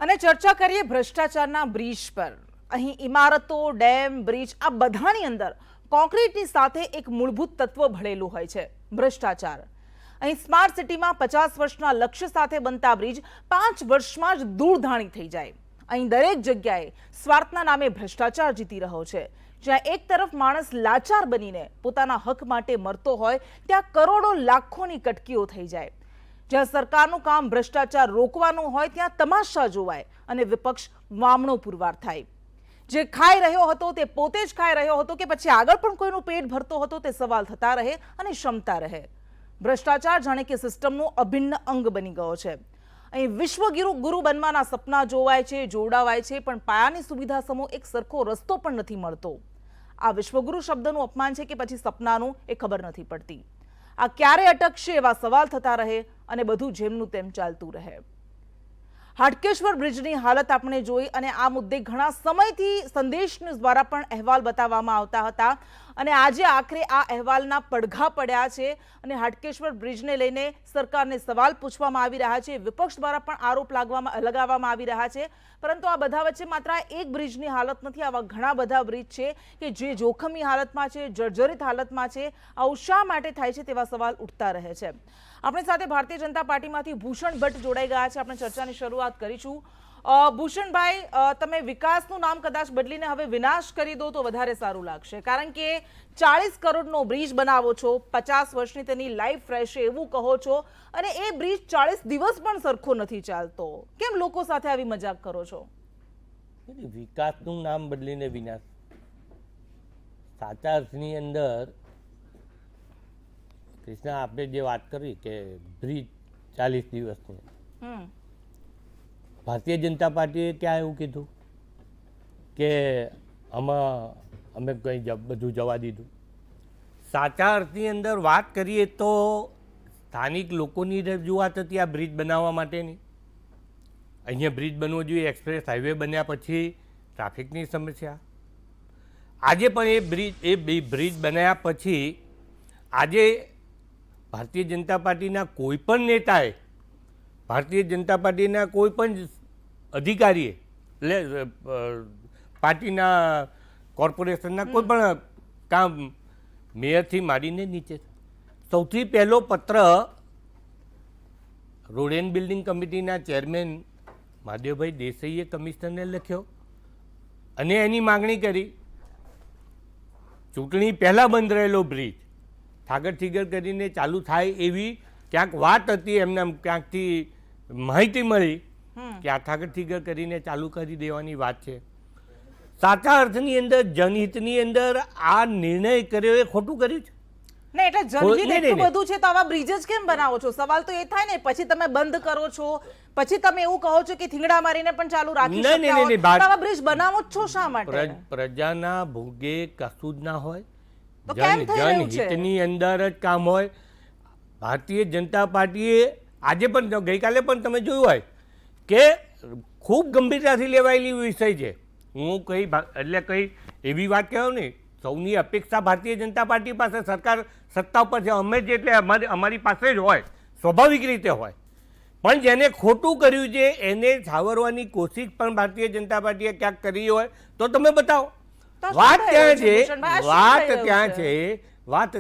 અને ચર્ચા કરીએ ભ્રષ્ટાચારના બ્રિજ પર। અહીં ઇમારતો, ડેમ, બ્રિજ આ બધાની અંદર કોન્ક્રીટની સાથે એક મૂળભૂત તત્વ ભળેલું હોય છે, ભ્રષ્ટાચાર। અહીં સ્માર્ટ સિટીમાં 50 વર્ષના લક્ષ્ય સાથે બનતા બ્રિજ 5 વર્ષમાં જ ધૂળધાણી થઈ જાય। અહીં દરેક જગ્યાએ સ્વાર્થના નામે ભ્રષ્ટાચાર જીતી રહ્યો છે। જ્યાં એક તરફ માણસ લાચાર બનીને પોતાના હક માટે મરતો હોય, ત્યાં કરોડો લાખોની કટકીઓ થઈ જાય। જ્યાં સરકારનું કામ ભ્રષ્ટાચાર રોકવાનું હોય, ત્યાં તમાશા જોવાય અને વિપક્ષ વામણો પુરવાર થાય। જે ખાઈ રહ્યો હતો તે પોતે જ ખાઈ રહ્યો હતો કે પછી આગળ પણ કોઈનું પેટ ભરતો હતો, તે સવાલ થતા રહે અને ક્ષમતા રહે। ભ્રષ્ટાચાર જાણે કે સિસ્ટમનું અભિન્ન અંગ બની ગયો છે। અહીં વિશ્વગુરુ બનવાના સપના જોવાય છે, જોડાવાય છે, પણ પાયાની સુવિધા સમો એક સરખો રસ્તો પણ નથી મળતો। આ વિશ્વગુરુ શબ્દનું અપમાન છે કે પછી સપનાનું, એ ખબર નથી પડતી। આ ક્યારે અટકશે એવા સવાલ થતા રહે અને બધું જેમનું તેમ ચાલતું રહે। હાટકેશ્વર બ્રિજની હાલત આપણે જોઈ અને આ મુદ્દે ઘણા સમયથી સંદેશ ન્યૂઝ દ્વારા પણ અહેવાલ બતાવવામાં આવતા હતા અને આજે આખરે આ અહેવાલના પડઘા પડ્યા છે અને હાટકેશ્વર બ્રિજને લઈને સરકારને સવાલ પૂછવામાં આવી રહ્યા છે। વિપક્ષ દ્વારા પણ આરોપ લગાવવામાં આવી રહ્યા છે, પરંતુ આ બધા વચ્ચે માત્ર એક બ્રિજની હાલત નથી, આવા ઘણા બધા બ્રિજ છે કે જે જોખમી હાલતમાં છે, જર્જરિત હાલતમાં છે। આવું શા માટે થાય છે તેવા સવાલ ઉઠતા રહે છે। આપણી સાથે ભારતીય જનતા પાર્ટીમાંથી ભૂષણ ભટ્ટ જોડાઈ ગયા છે। આપણે ચર્ચાની શરૂઆત કરીશું। ભૂષણભાઈ, તમે વિકાસનું નામ કદાચ બદલીને હવે વિનાશ કરી દો તો વધારે સારું લાગશે, કારણ કે 40 કરોડનો બ્રિજ બનાવો છો, 50 વર્ષની તેની લાઈફ રહેશે એવું કહો છો અને એ બ્રિજ 40 દિવસ પણ સરખો નથી ચાલતો। કેમ લોકો સાથે આવી મજાક કરો છો? વિકાસનું નામ બદલીને વિનાશ, સાચા અર્થની અંદર કૃષ્ણા આપણે જે વાત કરી કે બ્રિજ 40 દિવસની, ભારતીય જનતા પાર્ટીએ ક્યાં એવું કીધું કે આમાં અમે કંઈ બધું જવા દીધું? સાચા અર્થની અંદર વાત કરીએ તો સ્થાનિક લોકોની રજૂઆત હતી આ બ્રિજ બનાવવા માટેની। અહીંયા બ્રિજ બનવો જોઈએ, એક્સપ્રેસ હાઈવે બન્યા પછી ટ્રાફિકની સમસ્યા। આજે પણ એ બ્રિજ બનાવ્યા પછી આજે ભારતીય જનતા પાર્ટીના કોઈ પણ નેતાએ, ભારતીય જનતા પાર્ટીના કોઈ પણ અધિકારીએ, એટલે પાર્ટીના કોર્પોરેશનના કોઈ પણ કામ, મેયરથી માંડીને નીચે, સૌથી પહેલો પત્ર રોડ એન્ડ બિલ્ડિંગ કમિટીના ચેરમેન મહાદેવભાઈ દેસાઈએ કમિશનરને લખ્યો અને એની માગણી કરી ચૂંટણી પહેલાં બંધ રહેલો બ્રિજ ઠાગર થીગર કરીને ચાલુ થાય એવી ક્યાંક વાત હતી, એમને ક્યાંકથી માહિતી મળી કે આ ઠાગર થીગર કરીને ચાલુ કરી દેવાની વાત છે। સાચા અર્થની અંદર, જનહિતની અંદર આ નિર્ણય કર્યો એ ખોટું કર્યું છે ને। એટલે જનહિત એટલું બધું છે તો આવા બ્રિજ જ કેમ બનાવો છો? સવાલ તો એ થાય ને, પછી તમે બંધ કરો છો, પછી તમે એવું કહો છો કે થીંગડા મારીને પણ ચાલુ રાખી શકો છો, આવા બ્રિજ બનાવો જ છો શા માટે? પ્રજાના ભોગે કશું જ ના હોય, તો કેમ થઈ રહ્યું છે? જનહિતની અંદર જ કામ હોય। ભારતીય જનતા પાર્ટીએ આજે પણ, ગઈકાલે પણ તમે જોયું હોય કે ખૂબ ગંભીરતાથી લેવાયેલી વિષય છે। હું કંઈ એવી વાત કહું નહીં, સૌની અપેક્ષા ભારતીય જનતા પાર્ટી પાસે સરકાર સત્તા ઉપર છે, અમે જ એટલે અમારી પાસે જ હોય, સ્વાભાવિક રીતે હોય, પણ જેને ખોટું કર્યું છે એને છાવરવાની કોશિશ પણ ભારતીય જનતા પાર્ટીએ ક્યાંક કરી હોય તો તમે બતાવો। વાત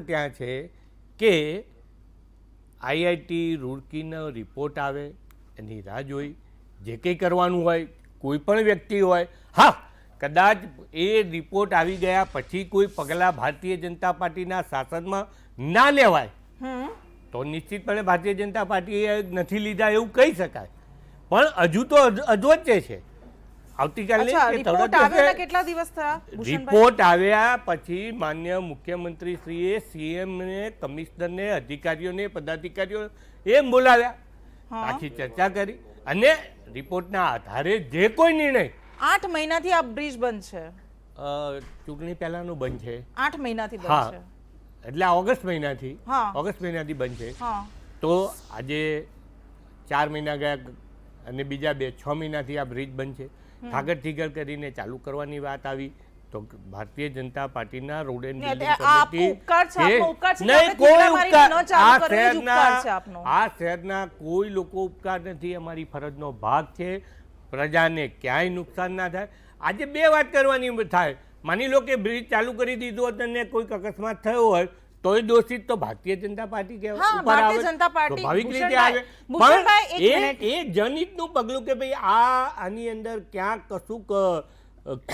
ત્યાં છે કે આઈઆઈટી રૂડકીનો રિપોર્ટ આવે એની રાહ જોઈ, જે કંઈ કરવાનું હોય, કોઈ પણ વ્યક્તિ હોય, હા કદાચ એ રિપોર્ટ આવી ગયા પછી કોઈ પગલાં ભારતીય જનતા પાર્ટીના શાસનમાં ના લેવાય તો નિશ્ચિતપણે ભારતીય જનતા પાર્ટીએ નથી લીધા એવું કહી શકાય, પણ હજુ તો અધવચ્ચે છે। આવતીકાલે કેટલા દિવસ થયા રિપોર્ટ આવ્યા પછી માન્ય મુખ્યમંત્રીશ્રીએ સીએમને, કમિશનરને, અધિકારીઓને, પદાધિકારીઓ એમ બોલાવ્યા, આખી ચર્ચા કરી અને રિપોર્ટના આધારે જે કોઈ નિર્ણય। 8 મહિનાથી આ બ્રિજ બંધ છે, ચૂંટણી પહેલાનું બંધ છે, 8 મહિનાથી બંધ છે, એટલે ઓગસ્ટ મહિનાથી બંધ છે। તો આજે 4 મહિના ગયા અને બીજા 6 મહિનાથી આ બ્રિજ બંધ છે। ઠાગર થીગર કરીને ચાલુ કરવાની વાત આવી તો ભારતીય જનતા પાર્ટીના રોડ એન્ડ બિલ્ડિંગ કમિટી, આ શહેરના કોઈ લોકો ઉપકાર નથી, અમારી ફરજનો ભાગ છે। પ્રજાને ક્યાંય નુકસાન ના થાય. આજે બે વાત કરવાની થાય. માની લો કે બ્રિજ ચાલુ કરી દીધું હોત અને કોઈક અકસ્માત થયો હોય તોય દોષિત તો ભારતીય જનતા પાર્ટી કહેવાય, હા, ઉપર આવે, ભારતીય જનતા પાર્ટી, સ્વાભાવિક રીતે ભૂષણભાઈ, આવે. ભૂષણભાઈ, એક પણ મિનિટ. એ જનહિતનું પગલું કે ભાઈ આની અંદર ક્યાંક કશુંક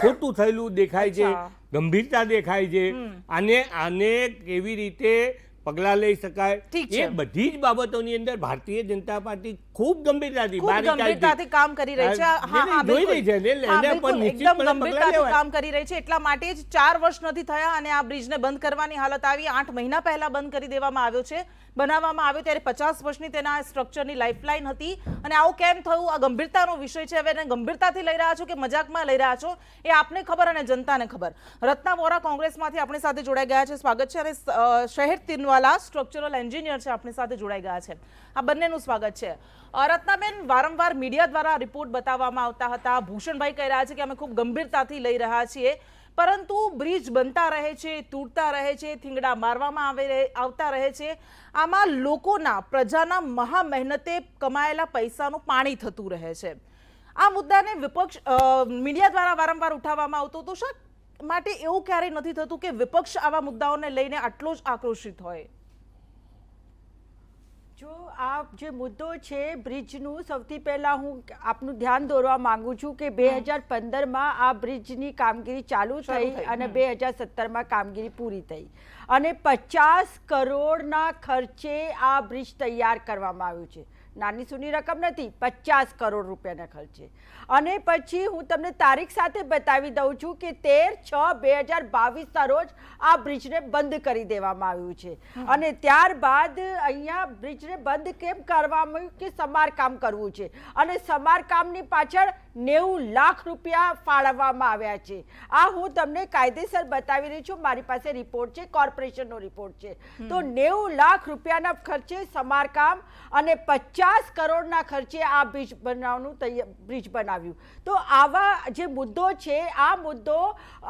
ખોટું થયેલું દેખાય છે, અચ્છા. ગંભીરતા દેખાય છે, આને કેવી રીતે પગલાં લઈ શકાય, ઠીક છે. એ બધી જ બાબતોની અંદર ભારતીય જનતા પાર્ટી ખૂબ ગંભીરતાથી ખૂબ ગંભીરતાથી કામ કરી રહી છે. હા, હા, જોઈ બિલકુલ. રહી છે ને, હા, એના પર બિલકુલ, એકદમ નિશ્ચિતપણે પગલાં ગંભીરતાથી લેવાય. કામ કરી રહી છે. એટલા માટે જ 4 વર્ષ નથી થયા અને આ બ્રિજને બંધ કરવાની હાલત આવી. 8 મહિના પહેલા બંધ કરી દેવામાં આવ્યો છે. બનાવવામાં આવ્યો ત્યારે 50 વર્ષની તેના સ્ટ્રક્ચરની લાઇફલાઇન હતી અને આવું કેમ થયું? આ ગંભીરતાનો વિષય છે. હવે એને ગંભીરતાથી લઈ રહ્યા છો કે મજાકમાં લઈ રહ્યા છો એ આપને ખબર અને જનતાને ખબર. રત્ના વોરા કોંગ્રેસમાંથી આપણી સાથે જોડાઈ ગયા છે. સ્વાગત છે. અને શહેર તિનવાલા સ્ટ્રક્ચરલ એન્જિનિયર છે, આપણી સાથે જોડાઈ ગયા છે. આ બંનેનું સ્વાગત છે. રત્નાબેન, વારંવાર મીડિયા દ્વારા રિપોર્ટ બતાવવામાં આવતા હતા. ભૂષણભાઈ કહી રહ્યા છે કે અમે ખૂબ ગંભીરતાથી લઈ રહ્યા છીએ, પરંતુ બ્રિજ બનતા રહે છે, તૂટતા રહે છે, થીંગડા મારવામાં આવતા રહે છે. આમાં લોકોના, પ્રજાના મહા મહેનતે કમાયેલા પૈસાનું પાણી થતું રહે છે. આ મુદ્દાને વિપક્ષ મીડિયા દ્વારા વારંવાર ઉઠાવવામાં આવતો તો શા માટે એવું ક્યારેય નથી થતું કે વિપક્ષ આવા મુદ્દાઓને લઈને આટલો જ આક્રોશિત હોય? જો આ જે મુદ્દો છે બ્રિજનું, સૌથી પહેલાં હું આપનું ધ્યાન દોરવા માંગુ છું કે 2015માં આ બ્રિજની કામગીરી ચાલુ થઈ અને 2017માં કામગીરી પૂરી થઈ અને 50 કરોડના ખર્ચે આ બ્રિજ તૈયાર કરવામાં આવ્યું છે. નાની સૂની રકમ નથી, 50 કરોડ રૂપિયાના ખર્ચે. અને પછી હું તમને તારીખ સાથે બતાવી દઉં છું કે 13/6/2022ના રોજ આ બ્રિજને બંધ કરી દેવામાં આવ્યું છે. અને ત્યારબાદ અહીંયા બ્રિજને બંધ કેમ કરવામાં આવ્યું કે સમારકામ કરવું છે અને સમારકામની પાછળ 90 લાખ રૂપિયા ફાળવવામાં આવ્યા છે. આ હું તમને કાયદેસર બતાવી રહી છું, મારી પાસે રિપોર્ટ છે, કોર્પોરેશનનો રિપોર્ટ છે. તો 90 લાખ રૂપિયાના ખર્ચે સમારકામ અને 50 કરોડના ખર્ચે આ બ્રિજ બનાવ્યું. તો આવા જે મુદ્દો છે, આ મુદ્દો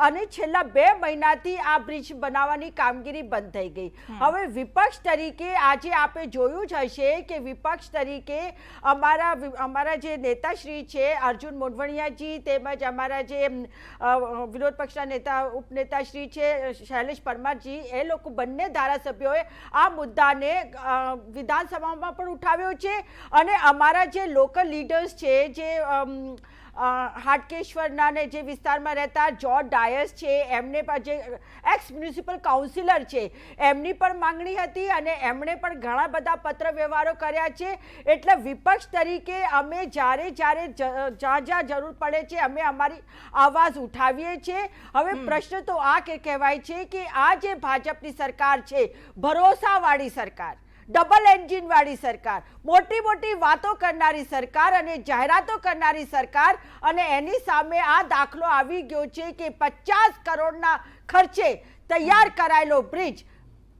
અને છેલ્લા 2 મહિનાથી આ બ્રિજ બનાવવાની કામગીરી બંધ થઈ ગઈ. હવે વિપક્ષ તરીકે આજે આપણે જોયું જ હશે કે વિપક્ષ તરીકે અમારા જે નેતાશ્રી છે અર્જુન મોઢવાણિયાજી, તેમજ અમારા જે વિરોધ પક્ષના નેતા ઉપનેતાશ્રી છે શૈલેષ પરમારજી, એ લોકો બંને ધારાસભ્યોએ આ મુદ્દાને વિધાનસભામાં પણ ઉઠાવ્યો છે. અને અમારા જે લોકલ લીડર્સ છે, જે હાટકેશ્વરના ને જે વિસ્તારમાં રહેતા જોર્જ ડાયસ છે, એમને પણ જે એક્સ મ્યુનિસિપલ કાઉન્સિલર છે, એમની પણ માંગણી હતી અને એમણે પણ ઘણા બધા પત્ર વ્યવહારો કર્યા છે. એટલે વિપક્ષ તરીકે અમે જ્યાં જ્યાં જરૂર પડે છે અમે અમારી આવાજ ઉઠાવીએ છીએ. હવે પ્રશ્ન તો આ કહેવાય છે કે આ જે ભાજપની સરકાર છે, ભરોસાવાળી સરકાર, ડબલ એન્જિન વાળી સરકાર, મોટી મોટી વાતો કરનારી સરકાર અને જાહેરાતો કરનારી સરકાર, અને એની સામે આ દાખલો આવી ગયો છે કે 50 કરોડના ખર્ચે તૈયાર કરાયેલો બ્રિજ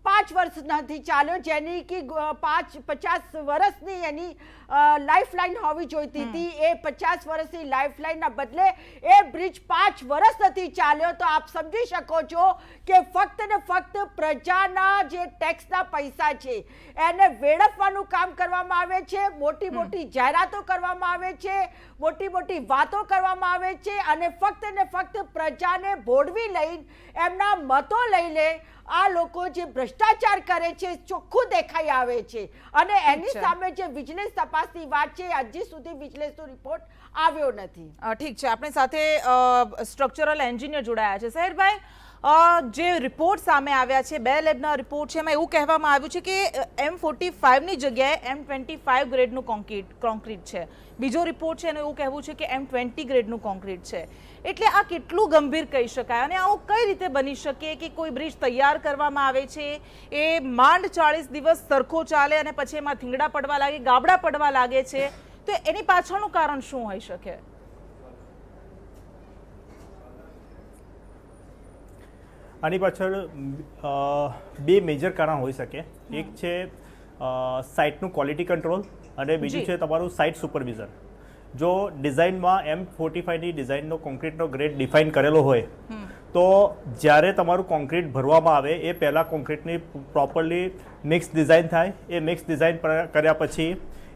5 વર્ષ નથી ચાલ્યો, જેની કે 50 વર્ષની એની લાઈફલાઈન હોવી જોઈતી હતી. એ 50 વર્ષની લાઈફલાઈનના બદલે એ બ્રિજ 5 વર્ષ નથી ચાલ્યો. તો આપ સમજી શકો છો કે ફક્ત ને ફક્ત પ્રજાના જે ટેક્સના પૈસા છે એને વેડફવાનું કામ કરવામાં આવે છે. મોટી મોટી જાહેરાતો કરવામાં આવે છે, મોટી મોટી વાતો કરવામાં આવે છે અને ફક્ત ને ફક્ત પ્રજાને ભોળવી લઈને, એમના મતો લઈ લે આ લોકો જે ભ્રષ્ટાચાર કરે છે ચોખ્ખું દેખાઈ આવે છે. અને એની સામે જે વિજિલન્સ તપાસની વાત છે, હજી સુધી વિજિલન્સનો રિપોર્ટ આવ્યો નથી. ઠીક છે, આપણી સાથે સ્ટ્રક્ચરલ એન્જિનિયર જોડાયા છે. શહેરભાઈ, જે રિપોર્ટ સામે આવ્યા છે, 2 લેબના રિપોર્ટ છે, એમાં એવું કહેવામાં આવ્યું છે કે M45ની જગ્યાએ M25 ગ્રેડનું કોન્ક્રીટ છે. બીજો રિપોર્ટ છે એનું એવું કહેવું છે કે M20 ગ્રેડનું કોન્ક્રીટ છે. એટલે આ કેટલું ગંભીર કહી શકાય અને આવું કઈ રીતે બની શકે કે કોઈ બ્રિજ તૈયાર કરવામાં આવે છે, એ માંડ 40 દિવસ સરખો ચાલે અને પછી એમાં થીંગડા પડવા લાગે, ગાબડા પડવા લાગે છે? તો એની પાછળનું કારણ શું હોઈ શકે? આની પાછળ 2 મેજર કારણ હોઈ શકે. એક છે સાઇટનું ક્વોલિટી કંટ્રોલ અને બીજું છે તમારું સાઇટ સુપરવિઝન. જો ડિઝાઇનમાં M45ની ડિઝાઇનનો કોન્ક્રીટનો ગ્રેડ ડિફાઇન કરેલો હોય તો જ્યારે તમારું કોન્ક્રીટ ભરવામાં આવે એ પહેલાં કોન્ક્રીટની પ્રોપરલી મિક્સ ડિઝાઇન થાય. એ મિક્સ ડિઝાઇન કર્યા પછી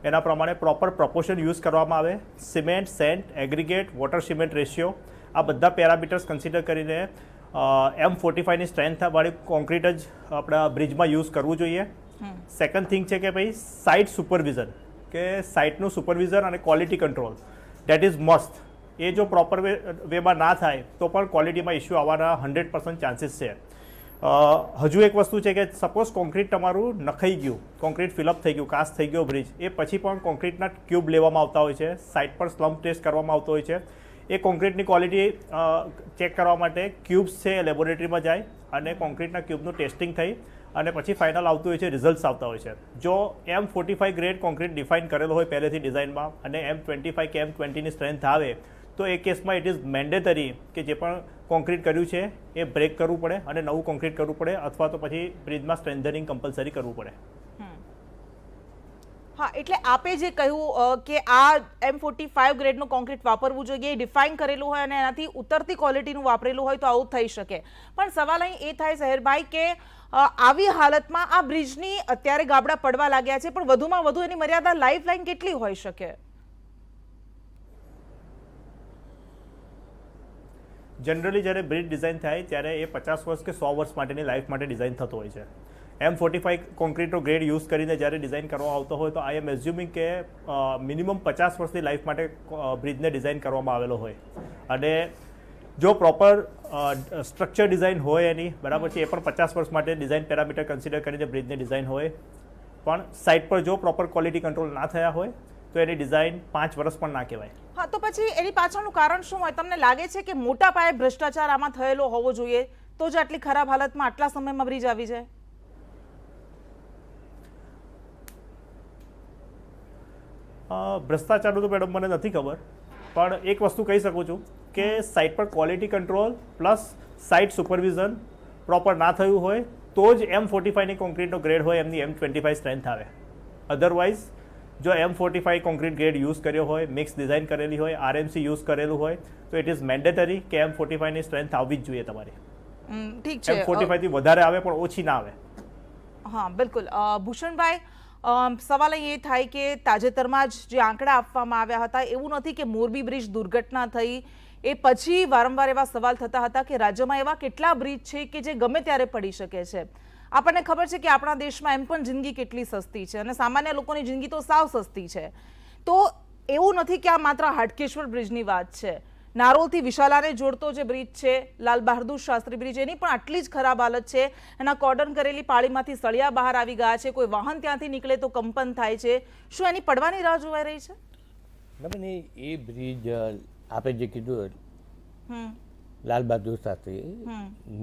એના પ્રમાણે પ્રોપર પ્રોપોર્શન યુઝ કરવામાં આવે, cement, sand, aggregate, water cement ratio, આ બધા પેરામીટર્સ કન્સિડર કરીને M45ની સ્ટ્રેન્થવાળી કોન્ક્રીટ જ આપણા બ્રિજમાં યુઝ કરવું જોઈએ. સેકન્ડ થિંગ છે કે ભાઈ સાઇટ સુપરવિઝન, કે સાઇટનું સુપરવિઝન અને quality control, that is must. એ જો પ્રોપર વેમાં ના થાય તો પણ ક્વોલિટીમાં ઇસ્યુ આવવાના 100% ચાન્સીસ છે. હજુ એક વસ્તુ છે કે સપોઝ કોન્ક્રીટ તમારું નખાઈ ગયું, કોન્ક્રીટ ફિલઅપ થઈ ગયું, કાસ્ટ થઈ ગયો બ્રિજ, એ પછી પણ કોન્ક્રીટના ક્યુબ લેવામાં આવતા હોય છે, સાઇટ પર સ્લમ્પ ટેસ્ટ કરવામાં આવતો હોય છે. એ કોન્ક્રીટની ક્વોલિટી ચેક કરવા માટે ક્યુબ્સ છે એ લેબોરેટરીમાં જાય અને કોન્ક્રીટના ક્યુબનું ટેસ્ટિંગ થઈ અને પછી ફાઇનલ આવતું હોય છે, રિઝલ્ટ્સ આવતા હોય છે. જો M45 ગ્રેડ કોન્ક્રીટ ડિફાઇન કરેલો હોય પહેલેથી ડિઝાઇનમાં અને M25 કે M20ની સ્ટ્રેન્થ આવે તો એ કેસમાં ઇટ ઇઝ મેન્ડેટરી કે જે પણ કોન્ક્રીટ કર્યું છે એ બ્રેક કરવું પડે અને નવું કોન્ક્રીટ કરવું પડે, અથવા તો પછી બ્રિજમાં સ્ટ્રેન્થનિંગ કમ્પલસરી કરવું પડે. હા, એટલે આપે જે કહ્યું કે આ M45 ગ્રેડનું કોન્ક્રીટ વાપરવું જોઈએ, ડિફાઇન કરેલું હોય અને એનાથી ઉતરતી ક્વોલિટીનું વાપરેલું હોય તો આવું થઈ શકે. પણ સવાલ અહીં એ થાય શહેરભાઈ કે આવી હાલતમાં આ બ્રિજની અત્યારે ગાબડા પડવા લાગ્યા છે, પણ વધુમાં વધુ એની મર્યાદા લાઈફ લાઈન કેટલી હોઈ શકે? જનરલી જ્યારે બ્રિજ ડિઝાઇન થાય ત્યારે એ 50 વર્ષ કે 100 વર્ષ માટેની લાઈફ માટે ડિઝાઇન થતો હોય છે. M45 કોન્ક્રીટનો ગ્રેડ યુઝ કરીને જ્યારે ડિઝાઇન કરવામાં આવતો હોય તો આઈ એમ એઝ્યુમિંગ કે મિનિમમ 50 વર્ષની લાઈફ માટે બ્રિજને ડિઝાઇન કરવામાં આવેલો હોય. અને જો પ્રોપર સ્ટ્રક્ચર ડિઝાઇન હોય એની બરાબર છે, એ પણ 50 વર્ષ માટે ડિઝાઇન પેરામીટર કન્સિડર કરીને બ્રિજની ડિઝાઇન હોય, પણ સાઇટ પર જો પ્રોપર ક્વોલિટી કંટ્રોલ ના થયા હોય તો એની ડિઝાઇન 5 વર્ષ પણ ના કહેવાય. હા, તો પછી એની પાછળનું કારણ શું હોય? તમને લાગે છે કે મોટા પાયે ભ્રષ્ટાચાર આમાં થયેલો હોવો જોઈએ તો જ આટલી ખરાબ હાલતમાં આટલા સમયમાં બ્રિજ આવી જાય? ભ્રષ્ટાચારનું તો મેડમ મને નથી ખબર, પણ એક વસ્તુ કહી શકું છું કે સાઇટ પર quality control plus site supervision proper ના થયું હોય તો જ M45ની કોન્ક્રીટનો ગ્રેડ હોય એમની M25 સ્ટ્રેન્થ આવે. અધરવાઇઝ જો M45 કોન્ક્રીટ ગ્રેડ યુઝ કર્યો હોય, મિક્સ ડિઝાઇન કરેલી હોય, RMC યુઝ કરેલું હોય તો ઇટ ઇઝ મેન્ડેટરી કે M45ની સ્ટ્રેન્થ આવવી જ જોઈએ તમારી. ઠીક છે, M45 થી વધારે આવે પણ ઓછી ના આવે. હા, બિલકુલ. ભૂષણભાઈ, સવાલ અહીં એ થાય કે તાજેતરમાં જ જે આંકડા આપવામાં આવ્યા હતા એવું નથી કે મોરબી બ્રિજ દુર્ઘટના થઈ એ પછી વારંવાર એવા સવાલ થતા હતા કે રાજ્યમાં એવા કેટલા બ્રિજ છે કે જે ગમે ત્યારે પડી શકે છે. આપણને ખબર છે કે આપણા દેશમાં એમ પણ જિંદગી કેટલી સસ્તી છે અને સામાન્ય લોકોની જિંદગી તો સાવ સસ્તી છે. તો એવું નથી કે આ માત્ર હાટકેશ્વર બ્રિજની વાત છે. નારોલથી વિશાલાને જોડતો જે બ્રિજ છે, લાલ બહાદુર શાસ્ત્રી બ્રિજ, એની પણ આટલી જ ખરાબ હાલત છે. એના કોર્ડન કરેલી પાળીમાંથી સળિયા બહાર આવી ગયા છે, કોઈ વાહન ત્યાંથી નીકળે તો કંપન થાય છે. શું એની પડવાની રાહ જોવાઈ રહી છે? એ બ્રિજ આપે જે કીધું લાલ બહાદુર શાસ્ત્રી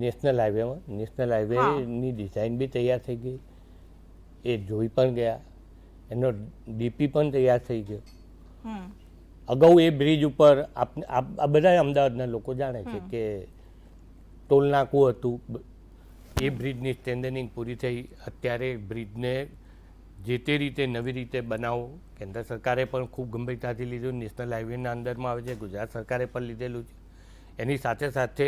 નેશનલ હાઈવેની ડિઝાઇન બી તૈયાર થઈ ગઈ, એ જોઈ પણ ગયા, એનો ડીપી પણ તૈયાર થઈ ગયો. અગાઉ એ બ્રિજ ઉપર આ બધા અમદાવાદના લોકો જાણે છે કે ટોલ નાકું હતું, એ બ્રિજની સ્ટ્રેન્થનિંગ પૂરી થઈ. અત્યારે બ્રિજને જે તે રીતે નવી રીતે બનાવો કેન્દ્ર સરકારે પણ ખૂબ ગંભીરતાથી લીધું, નેશનલ હાઈવેના અંદરમાં આવે છે, ગુજરાત સરકારે પણ લીધેલું છે. એની સાથે સાથે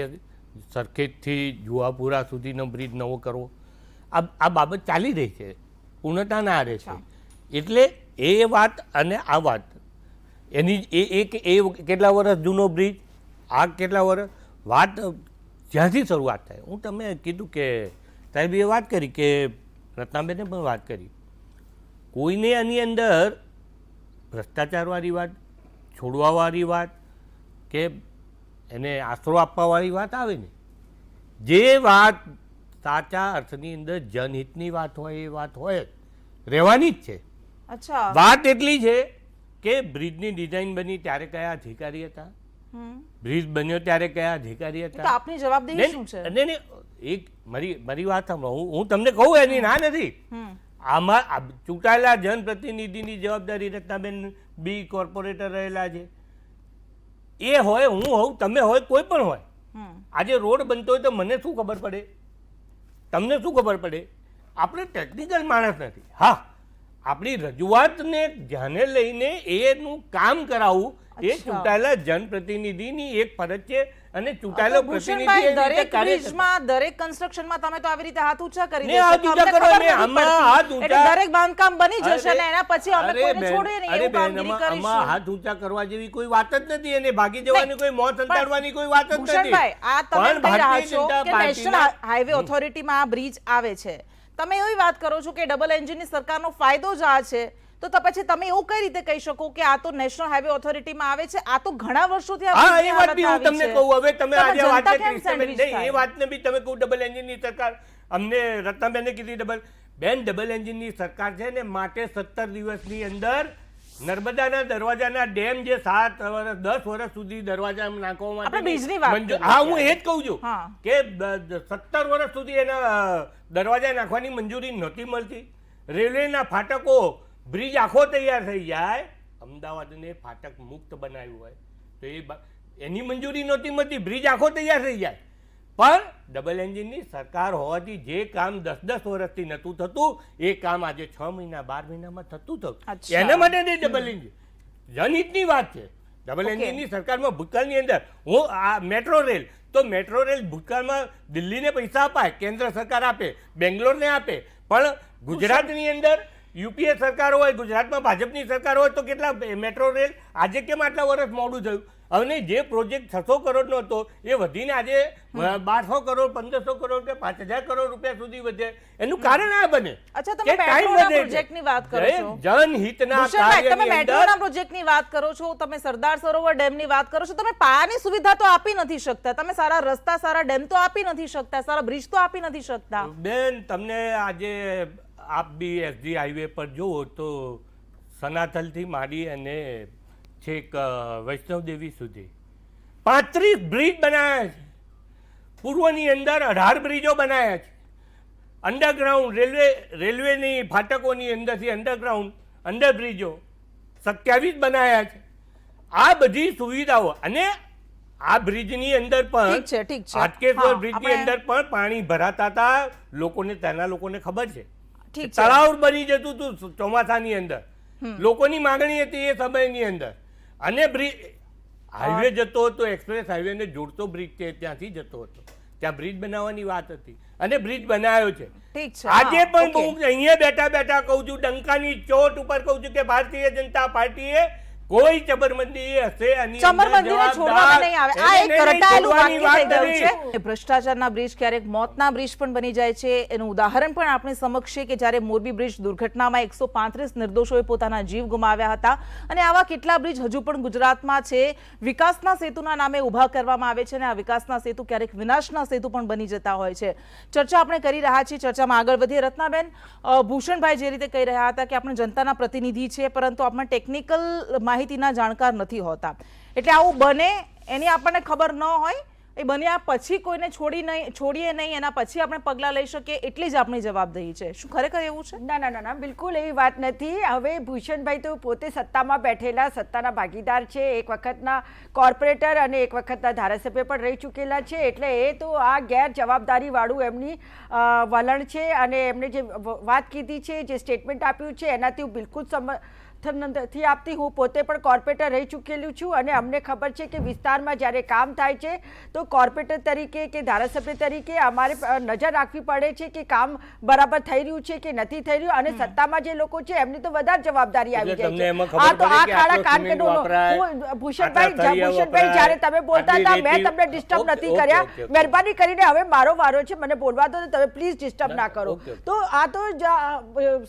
સરખેજથી જુહાપુરા સુધીનો બ્રિજ નવો કરવો, આ બાબત ચાલી રહી છે, પૂર્ણતા ના રહે છે. એટલે એ વાત અને આ વાત એની એ કેટલા વર્ષ જૂનો બ્રિજ, આ કેટલા વર્ષ, વાત જ્યાંથી શરૂઆત થાય. હું તમે કીધું કે સાહેબે વાત કરી કે રત્નાબેને પણ વાત કરી, કોઈને આની અંદર ભ્રષ્ટાચારવાળી વાત, છોડવાવાળી વાત કે એને આશરો આપવાવાળી વાત આવે ને, જે વાત સાચા અર્થની અંદર જનહિતની વાત હોય એ વાત હોય રહેવાની જ છે. અચ્છા, વાત એટલી છે કે બ્રિજની ડિઝાઇન બની ત્યારે કયા અધિકારી હતા, બ્રિજ બન્યો ત્યારે કયા અધિકારી હતા, આપની જવાબદેહી શું છે? નહીં, એક મારી વાત સાંભળો, હું તમને કહું એની ના નથી. આમાં ચૂંટાયેલા જનપ્રતિનિધિની જવાબદારી રત્નાબેન બી કોર્પોરેટર રહેલા છે, એ હોય, હું હોઉં, તમે હોય, કોઈ પણ હોય. આજે રોડ બનતો હોય તો મને શું ખબર પડે, તમને શું ખબર પડે? આપણે ટેકનિકલ માણસ નથી. હા, આપણી રજૂઆતને ધ્યાને લઈને એનું કામ કરાવવું એ ચૂંટાયેલા જનપ્રતિનિધિની એક ફરજ છે અને ચૂંટાયેલો ભૂષણભાઈ, પ્રતિનિધિ એ રીતે દરેક કાર્ય કરે. બ્રિજમાં, દરેક કન્સ્ટ્રક્શનમાં તમે તો આવી રીતે હાથ ઊંચા કરી ને દેશો. હાથ તો ઊંચા અમને કરો ખબર ને, નથી આમાં પડતી. હાથ ઊંચા- એટલે દરેક બાંધકામ બની જશે અરે, ને એના પછી અમે અરે કોઈને બેન, છોડીએ નહીં અરે એવું બેન, કામગીરી આમાં કરીશું. હાથ ઊંચા કરવા જેવી કોઈ વાત જ નથી અને ભાગી જવાની કોઈ મોત પણ સંતાડવાની કોઈ વાત જ નથી. ભૂષણભાઈ, આ તમે પણ કહી રહ્યા ભારતીય છો જનતા કે નેશનલ પાર્ટીના- હાઈવે ઓથોરિટીમાં આ બ્રિજ આવે છે. તમે એવી વાત કરો છો કે ડબલ એન્જિનની સરકારનો ફાયદો જ આ છે, તો પછી તમે એવું કઈ રીતે કહી શકો કે આ તો નેશનલ હાઈવે ઓથોરિટીમાં આવે છે? આ તો ઘણા વર્ષોથી આ હા, બ્રિજની એ વાત બી હું હાલત તમને આવી કહું. છે. હવે તમે તો આજે જનતા વાતને કેમ ક્રિસ્ટબેન- સેન્ડવિચ નહીં, એ થાય? વાતને બી તમે કહું ડબલ એન્જિનની સરકાર અમને રત્નાબેને કીધી ડબલ એન્જિનની સરકાર છે ને માટે 17 દિવસની અંદર નર્મદાના દરવાજાના ડેમ જે 7 વર્ષ 10 વર્ષ સુધી દરવાજા નાખવા માટે આપણે બીજની વાત કરીએ. હા, હું એ જ કહું છું હા. કે 17 વર્ષ સુધી એના દરવાજા નાખવાની મંજૂરી નહોતી મળતી. રેલવેના ફાટકો બ્રિજ આખો તૈયાર થઈ જાય, અમદાવાદને ફાટક મુક્ત બનાવ્યું હોય તો એની મંજૂરી નહોતી મળતી. બ્રિજ આખો તૈયાર થઈ જાય, પણ ડબલ એન્જિનની સરકાર હોવાથી જે કામ 10-10 વર્ષથી નહોતું થતું એ કામ આજે 6 મહિના 12 મહિનામાં થતું થયું. અચ્છા. એના માટે નહીં ડબલ એન્જિન, જનહિતની વાત છે. ડબલ એન્જિનની સરકારમાં ભૂતકાળની અંદર હું આ મેટ્રો રેલ, તો મેટ્રો રેલ ભૂતકાળમાં દિલ્હીને પૈસા અપાય, કેન્દ્ર સરકાર આપે, બેંગ્લોરને આપે, પણ ગુજરાતની અંદર યુપીએ સરકાર હોય, ગુજરાતમાં ભાજપની સરકાર હોય તો કેટલા મેટ્રો રેલ આજે કેમ આટલા વર્ષ મોડું થયું? અને જે પ્રોજેક્ટ 600 કરોડનો હતો એ વધીને આજે 1200 કરોડ 1500 કરોડ કે 5000 કરોડ રૂપિયા સુધી વધે. એનું કારણ આ બને અચ્છા, તમે કે time મેટ્રોના વધે છે. પ્રોજેક્ટની વાત કરો છો. જનહિતના ભૂષણભાઈ, તમે કાર્યની મેટ્રોના અંદર પ્રોજેક્ટની વાત કરો છો, તમે સરદાર સરોવર ડેમની વાત કરો છો, તમે પાયાની સુવિધા તો આપી નથી શકતા, તમે સારા રસ્તા, સારા ડેમ તો આપી નથી શકતા, સારા બ્રિજ તો આપી નથી શકતા. બેન, તમને આજે આપ બી એસજી હાઈવે પર જુઓ તો સનાથલથી માંડી અને છેક વૈષ્ણવદેવી સુધી 35 બ્રિજ બનાવ્યા છે. પૂર્વની અંદર 18 બ્રિજો બનાવ્યા છે. અંડરગ્રાઉન્ડ રેલવેની ફાટકોની અંદરથી અંડરગ્રાઉન્ડ અંડરબ્રિજો 27 બનાવ્યા છે. આ બધી સુવિધાઓ અને આ બ્રિજની અંદર પણ ઠીક છે, ઠીક છે. હાટકેશ્વર હા, બ્રિજની આપણે- અંદર પણ પાણી ભરાતા હતા. લોકોને ત્યાંના લોકોને ખબર છે. ઠીક છે. તળાવ બની જતું હતું ચોમાસાની અંદર. લોકોની માંગણી હતી એ સમયની અંદર. અને બ્રિજ હાઈવે જતો હતો, એક્સપ્રેસ હાઈવેને જોડતો બ્રિજ છે, ત્યાંથી જતો હતો. ત્યાં બ્રિજ બનાવવાની વાત હતી અને બ્રિજ બનાવ્યો છે. ઠીક છે. આજે હા, પણ ઓકે. હું અહીંયા બેઠા બેઠા કહું છું, ડંકાની ચોટ ઉપર કહું છું કે ભારતીય જનતા પાર્ટીએ કોઈ ચબરબંધી હશે આની અંદર ચમરબંધીને છોડવામાં નહીં આવે. આ એક એને નહીં રટાયેલું છોડવાની વાક્ય થઈ વાત ગયું કરી. છે. ભ્રષ્ટાચારના બ્રિજ ક્યારેક મોતના બ્રિજ પણ બની જાય છે. એનું ઉદાહરણ પણ આપણી સમક્ષ છે કે જ્યારે મોરબી બ્રિજ દુર્ઘટનામાં 135 નિર્દોષોએ પોતાના જીવ ગુમાવ્યા હતા અને આવા કેટલા બ્રિજ હજુ પણ ગુજરાતમાં છે. વિકાસના સેતુના નામે ઊભા કરવામાં આવે છે અને આ વિકાસના સેતુ ક્યારેક વિનાશના સેતુ પણ બની જતા હોય છે. ચર્ચા આપણે કરી રહ્યા છીએ, ચર્ચામાં આગળ વધીએ. રત્નાબેન, ભૂષણભાઈ જે રીતે કહી રહ્યા હતા કે આપણે જનતાના પ્રતિનિધિ છે પરંતુ આપણે ટેકનિકલ માહિતીના જાણકાર નથી હોતા, એટલે આવું બને એની આપણને ખબર ન હોય, એ બન્યા પછી કોઈને છોડીએ નહીં, એના પછી આપણે પગલાં લઈ શકીએ એટલી જ આપણી જવાબદારી છે. શું ખરેખર એવું છે? ના ના ના ના, બિલકુલ એવી વાત નથી. હવે ભૂષણભાઈ તો પોતે સત્તામાં બેઠેલા સત્તાના ભાગીદાર છે, એક વખતના કોર્પોરેટર અને એક વખતના ધારાસભ્ય પણ રહી ચૂકેલા છે, એટલે એ તો આ ગેરજવાબદારી વાળું એમની વલણ છે અને એમણે જે વાત કીધી છે, જે સ્ટેટમેન્ટ આપ્યું છે એનાથી હું બિલકુલ નથી આપતી. હું પોતે પણ કોર્પોરેટર રહી ચૂકેલું છું અને અમને ખબર છે કે વિસ્તારમાં જ્યારે કામ થાય છે તો કોર્પોરેટર તરીકે કે ધારાસભ્ય તરીકે અમારે નજર રાખવી પડે છે કે કામ બરાબર થઈ રહ્યું છે કે નથી થઈ રહ્યું, અને સત્તામાં જે લોકો છે એમની તો વધારે જવાબદારી આવી તમને જાય એમાં છે. ખબર આ તો પડે આ કે કાળા આટલો કાન સિમેન્ટ વપરાય, ભૂષણભાઈ જ્યારે તમે બોલતા હતા મેં તમને ડિસ્ટર્બ નથી કર્યા. મહેરબાની કરીને હવે મારો વારો છે, મને બોલવા દો, તમે પ્લીઝ ડિસ્ટર્બ ના કરો. તો આ તો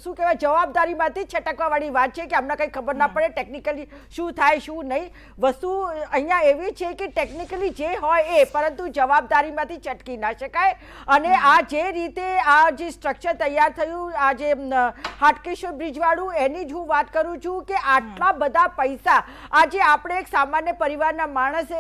શું કહેવાય, જવાબદારીમાંથી છટકવા વાળી વાત છે કે અમને કંઈ ખબર ના પડે ટેકનિકલી શું થાય શું નહીં. વસ્તુ અહીંયા એવી છે કે ટેકનિકલી જે હોય એ, પરંતુ જવાબદારીમાંથી છટકી ના શકાય. અને આ જે રીતે આ જે સ્ટ્રક્ચર તૈયાર થયું, આ જે હાટકેશ્વર બ્રિજ વાળું, એની જ હું વાત કરું છું કે આટલા બધા પૈસા આજે આપણે એક સામાન્ય પરિવારના માણસ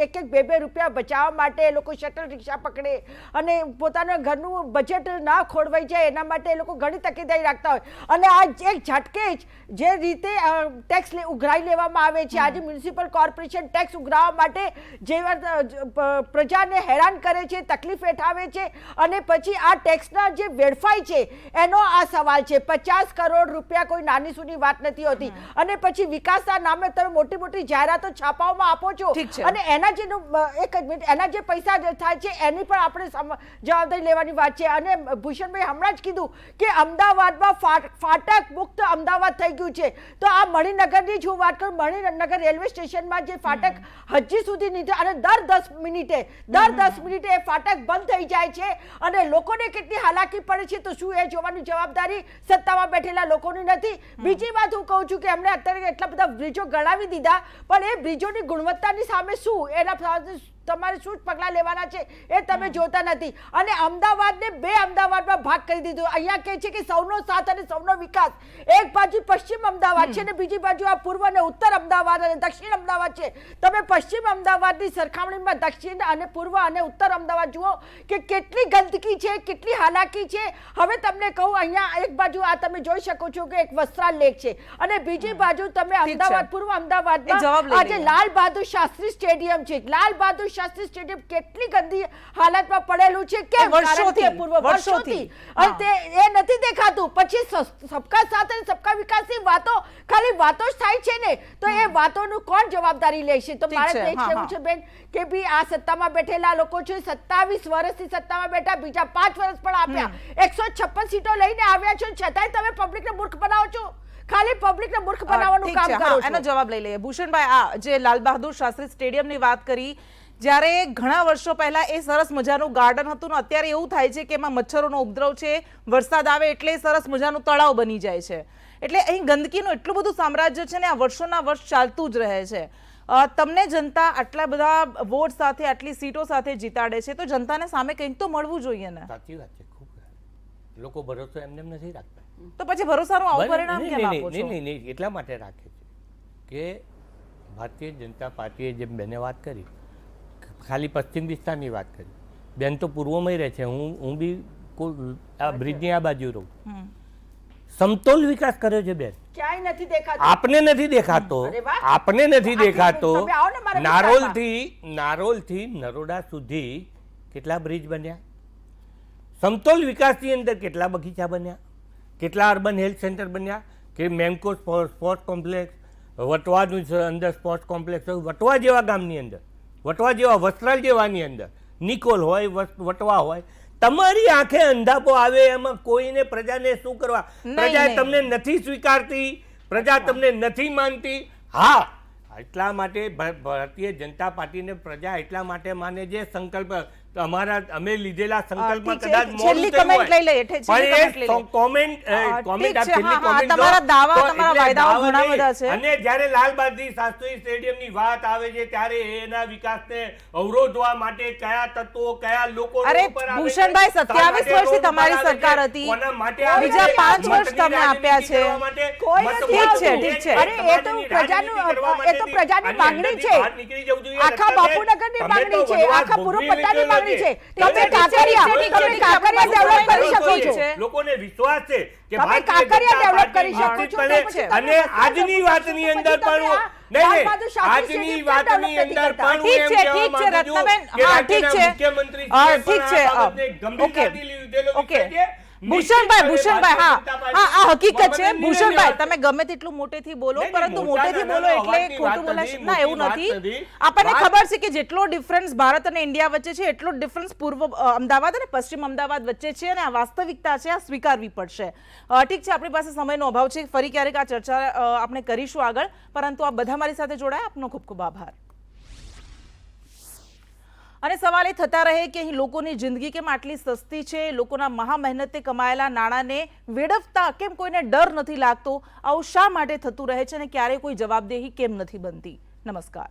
1-2 રૂપિયા બચાવવા માટે એ લોકો શટલ રિક્ષા પકડે અને પોતાના ઘરનું બજેટ ના ખોરવાઈ જાય એના માટે એ લોકો ઘણી તકેદારી રાખતા હોય, અને આ એક ઝટકે જ જે રીતે ટેક્સ ઉઘરાઈ લેવામાં આવે છે. આજે મ્યુનિસિપલ કોર્પોરેશન ટેક્સ ઉઘરાવવા માટે જેવા પ્રજાને હેરાન કરે છે, તકલીફ વેઠાવે છે, અને પછી આ ટેક્સના જે વેડફાય છે એનો આ સવાલ છે. 50 કરોડ રૂપિયા કોઈ નાની સૂની વાત નથી હોતી. અને પછી વિકાસના નામે તમે મોટી મોટી જાહેરાતો છાપાઓમાં આપો છો, અને એના જે એક જ મિનિટ, એના જે પૈસા થાય છે એની પણ આપણે જવાબદારી લેવાની વાત છે. અને ભૂષણભાઈ હમણાં જ કીધું કે અમદાવાદમાં ફાટક મુક્ત અમદાવાદ થઈ ગયું છે. તો આ મણિનગરની જ હું વાત કરું, મણિનગર રેલવે સ્ટેશનમાં જે ફાટક હજી સુધી નહીં, અને દર 10 મિનિટે એ ફાટક બંધ થઈ જાય છે, અને લોકોને કેટલી હાલાકી પડે છે. તો શું એ જોવાની જવાબદારી સત્તામાં બેઠેલા લોકોની નથી? બીજી વાત હું કહું છું કે એમણે અત્યારે એટલા બધા બ્રિજો ગણાવી દીધા, પણ એ બ્રિજોની ગુણવત્તાની સામે શું, એના તમારે શું પગલાં લેવાના છે એ તમે જોતા નથી. અને અમદાવાદને 2 અમદાવાદમાં ભાગ કરી દીધું. અહીંયા કહે છે કે સૌનો સાથ અને સૌનો વિકાસ. એક બાજુ પશ્ચિમ અમદાવાદ છે અને બીજી બાજુ આ પૂર્વ અને ઉત્તર અમદાવાદ અને દક્ષિણ અમદાવાદ છે. તમે પશ્ચિમ અમદાવાદની સરખામણીમાં દક્ષિણ અને પૂર્વ અને ઉત્તર અમદાવાદ જુઓ કે કેટલી ગંદકી છે, કેટલી હાલાકી છે. હવે તમને કહું, અહીંયા એક બાજુ આ તમે જોઈ શકો છો કે એક વસ્ત્રાલ લેક છે, અને બીજી બાજુ તમે અમદાવાદ પૂર્વ અમદાવાદમાં આજે લાલ બહાદુર શાસ્ત્રી સ્ટેડિયમ છે. લાલ બહાદુર શાસ્ત્રી સ્ટેડિયમ કેટલી ગંદી હાલતમાં પડેલું છે, કેમ? વર્ષોથી. અને તે એ નથી દેખાતું. પછી સબકા સાથ અને સબકા વિકાસની વાતો ખાલી વાતો જ થાય છે ને, તો એ વાતોનું કોણ જવાબદારી લેશે? તો મારે એ જ કહેવું છે બેન કે ભઈ આ સત્તામાં બેઠેલા લોકો છે, 27 વર્ષથી સત્તામાં બેઠા, બીજા 5 વર્ષ પણ આપ્યા, 156 સીટો લઈને આવ્યા છો, છતાંય તમે પબ્લિકને મૂર્ખ બનાવો છો. ખાલી પબ્લિકને મૂર્ખ બનાવવાનું કામ કરો છો. એનો જવાબ લઈ લઈએ. ભૂષણભાઈ, આ જે લાલ બહાદુર શાસ્ત્રી સ્ટેડિયમની વાત કરી, જ્યારે ઘણા વર્ષો પહેલા એ સરસ મજાનું ગાર્ડન હતું ને અત્યારે એવું થાય છે કે એમાં મચ્છરોનો ઉપદ્રવ છે, વરસાદ આવે એટલે સરસ મજાનું તળાવ બની જાય છે. એટલે અહીં ગંદકીનું એટલું બધું સામ્રાજ્ય છે ને આ વર્ષોના વર્ષ ચાલતું જ રહે છે. તમને જનતા આટલા બધા વોટ સાથે, આટલી સીટો સાથે જીતાડે છે, તો જનતાને સામે કંઈક તો મળવું જોઈએ ને. સાચી વાત છે. ખૂબ લોકો ભરોસો એમને નથી રાખતા. તો પછી ભરોસાનું આવું પરિણામ કેમ આપો છો? નહીં, એટલા માટે રાખે છે કે ભારતીય જનતા પાર્ટીએ જેમ બેને વાત કરી, ખાલી પશ્ચિમ વિસ્તારની વાત કરી, બેન તો પૂર્વમાં રહે છે, હું બી આ બ્રિજની આ બાજુ રહું. સમતોલ વિકાસ કર્યો છે બેન. ક્યાંય નથી દેખાતો. આપને નથી દેખાતો. આપને નથી દેખાતો. નારોલથી નરોડા સુધી કેટલા બ્રિજ બન્યા? સમતોલ વિકાસની અંદર કેટલા બગીચા બન્યા? કેટલા અર્બન હેલ્થ સેન્ટર બન્યા? કે મેમકો સ્પોર્ટ કોમ્પ્લેક્સ, વટવાની અંદર સ્પોર્ટ્સ કોમ્પ્લેક્સ, વટવા જેવા ગામની અંદર, વટવા જેવા વસ્ત્રાલ જેવાની અંદર, નિકોલ હોય, વટવા હોય, તમારી આંખે અંધાપો આવે. એમાં કોઈને પ્રજાને શું કરવા? પ્રજા તમને નથી સ્વીકારતી, પ્રજા તમને નથી માનતી. હા, એટલા માટે ભારતીય જનતા પાર્ટીને પ્રજા એટલા માટે માને છે. સંકલ્પ અમારા અમે લીધેલા સંકલ્પમાં કદાચ મોડું થયું હોય, પણ એ કોમેન્ટ તમારા દાવા, તમારા વાયદાઓ ઘણા બધા છે. અને જ્યારે લાલ બહાદુર શાસ્ત્રી સ્ટેડિયમની વાત આવે છે ત્યારે એના વિકાસને અવરોધવા માટે કયા તત્વો, કયા લોકો? અરે ભૂષણભાઈ, 27 વર્ષથી તમારી સરકાર હતી, બીજા 5 વર્ષ તમે આપ્યા છે. ઠીક છે. અરે એ તો પ્રજાની માંગણી છે, આખા બાપુનગરની માંગણી છે, આખા પૂર્વ પટ્ટાની માંગણી છે. તમે કાંકરિયા ડેવલપ કરી શકો છો. લોકોને વિશ્વાસ છે કે તમે કાંકરિયા ડેવલપ કરી શકો છો. અને આજની વાતની અંદર પણ આજની વાતની અંદર પણ હું એમ કહેવા માંગુ છું કે રાજ્યના મુખ્યમંત્રી ગંભીરતાથી લીધેલો વિષય છે. ભૂષણભાઈ, હા, હકીકત છે. ભૂષણભાઈ, તમે ગમે તેટલું મોટેથી બોલો, પરંતુ મોટેથી બોલો એટલે ખોટું બોલાશે ના, એવું નથી. આપણને ખબર છે કે જેટલો ડિફરન્સ ભારત અને ઇન્ડિયા વચ્ચે છે એટલો ડિફરન્સ પૂર્વ અમદાવાદ અને પશ્ચિમ અમદાવાદ વચ્ચે છે, અને આ વાસ્તવિકતા છે, આ સ્વીકારવી પડશે. ઠીક છે, આપણી પાસે સમયનો અભાવ છે, ફરી ક્યારેક આ ચર્ચા આપણે કરીશું આગળ, પરંતુ આ બધા મારી સાથે જોડાયા, આપનો ખૂબ ખૂબ આભાર. અને સવાલ એ થતા રહે કે અહીં લોકોની જિંદગી કેમ આટલી સસ્તી છે, લોકોના મહા મહેનતે કમાયેલા નાણાંને વેડફતા કેમ કોઈને ડર નથી લાગતો? આવું શા માટે થતું રહે છે અને ક્યારેય કોઈ જવાબદેહી કેમ નથી બનતી? નમસ્કાર.